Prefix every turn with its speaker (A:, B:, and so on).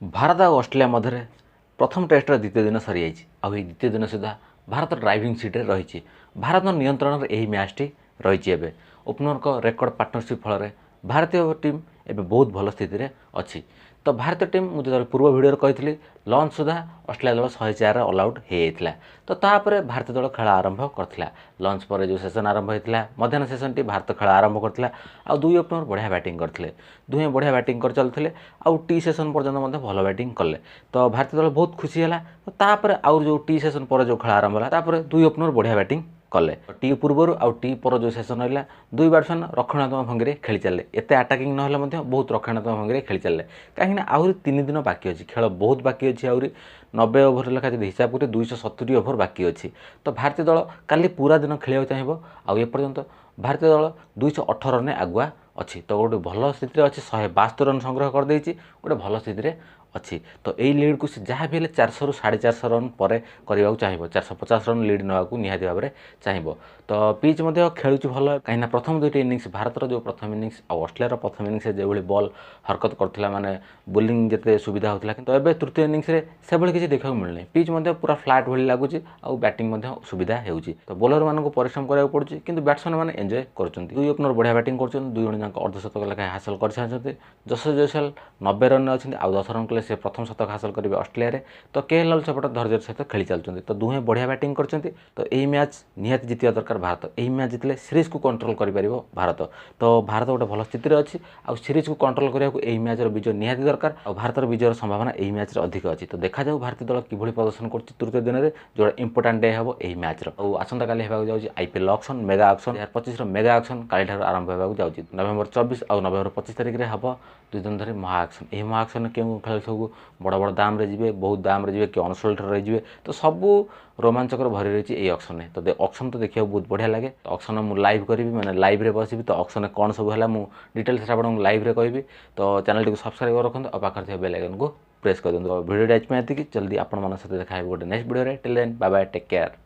A: भारत और ऑस्ट्रेलिया मध्य प्रथम टेस्टर द्वितीय दिन सरी जाइए द्वितीय दिन सुधा भारत ड्राइविंग सीट्रे रही भारत नियंत्रण यही मैचटी रही एवं ओपनर रेकर्ड पार्टनरशिप फल भारतीय टीम एवं बहुत भल स्थित अच्छी। तो भारतीय टीम मुझे पूर्व भिडियो कही लंच सुधा ऑस्ट्रेलिया दल 104 ऑल आउट हो तो तापर भारतीय दल खेल आरंभ करथिला। लंच पर जो सेसन आरंभ होता मध्याह्न सेसन टी भारत खेल आरंभ करथिला आ दुई ओपनर बढ़िया बैटिंग करथिले दुहे बढ़िया बैटिंग कर चलते आउ टी सेसन पर्यंत भल बैटिंग कले तो भारतीय दल बहुत खुशी है। तो तापर आउ जो टी सेसन पर जो खेल आरंभ है दुई ओपनर बढ़िया बैटिंग कले टी पूर्वर आउ टी पर जो सेसन रहा दुई बैट्समैन रक्षणात्मक भंगी खेली चले एत आटाकिंग ना बहुत रक्षणात्मक भंगी खेली चले कहीं आहरी 3 दिन बाकी अच्छी खेल बहुत बाकी अच्छी आहरी 90 ओभर लेखा जब हिसाब करें 270 ओभर बाकी अच्छी। तो भारतीय दल काली पूरा दिन खेल चाहिए आपर्यंत भारतीय दल 218 रन आगुआ अच्छी। तो गोटे भल स्थिति अच्छी 172 रन संग्रह कर गोटे भल स्थिति अच्छी। तो यही लीड को जहाँ भी 400 रु 450 रन पर करने चाहिए 450 रन लीड नाक निहाती भाव में चाहिए। तो पिच खेलुची भल कहीं प्रथम दुईट इनिंग्स भारतर जो प्रथम इनिंग्स और ऑस्ट्रेलिया प्रथम इनिंग्स जो बॉल हरकत करता माने बोलिंग जिते सुविधा होता तो ये तृतीय इनिंग्स से किसी देखा मिलूनी पिच पूरा फ्लाट भाई लगुच आ बैटिंग सुविधा हो। तो बोलर मानक परिश्रम करा पड़ुଛି କିନ୍ତୁ बैट्समैन मैंने एंजॉय କରୁଛନ୍ତି। दुई ओपनर बढ़िया बैटिंग कर दुई जन जाक अर्धशतक लेखाएं हासिल कर सारी जसप्रीत जयसवाल 90 रन अच्छे आउ 10 रन कले से प्रथम शतक हासिल करेंगे ऑस्ट्रेलिया। तो के एल सेपटे धैर्य सहित खेली चलते तो दुहे बढ़िया बैटिंग करते। तो यही मैच निहाती जितना दरकार भारत यही मैच जितने सीरीज को कंट्रोल कर भारत। तो भारत गोटे भल स्थिति अच्छी आ सीरीज को कंट्रोल करने को यही मैच विजय निहाती दरकार और भारतर विजयर संभावना यही मैच अधिक अच्छी। तो देखा जाऊ भारतीय दल किभली प्रदर्शन कर तृतीय दिन में जो इंपोर्टाट डे हम यही मैच आसंता काली होगा जाऊँगी IPL auction mega auction 2025 mega auction काली आरंभ होगा जाऊँगी नवेम्बर 24 और नवेम्बर 25 तारिख में हम 2 दिन धरी महा ऑक्शन यही महा ऑक्शन क्यों खेल सब बड़ बड़ दाम रे जी बहुत दाम रे जी कि अनसोल्ड रही तो सबू रोमांचकर भरी रही है ऑक्शन में। तो ऑक्शन तो देखा बहुत बढ़िया लगे ऑक्शन मुझे लाइव करी मैंने लाइव रे बसबी तो ऑक्शन कौन सब है मुझे डिटेल्स आपको लाइव रे कहि। तो चैनल टी सब्सक्राइब कर रखते और पाखे बेल आइकन को प्रेस कर दिखाँ वीडियो एच में जल्दी आपण सहित देखा गोटे next video till then bye bye take care.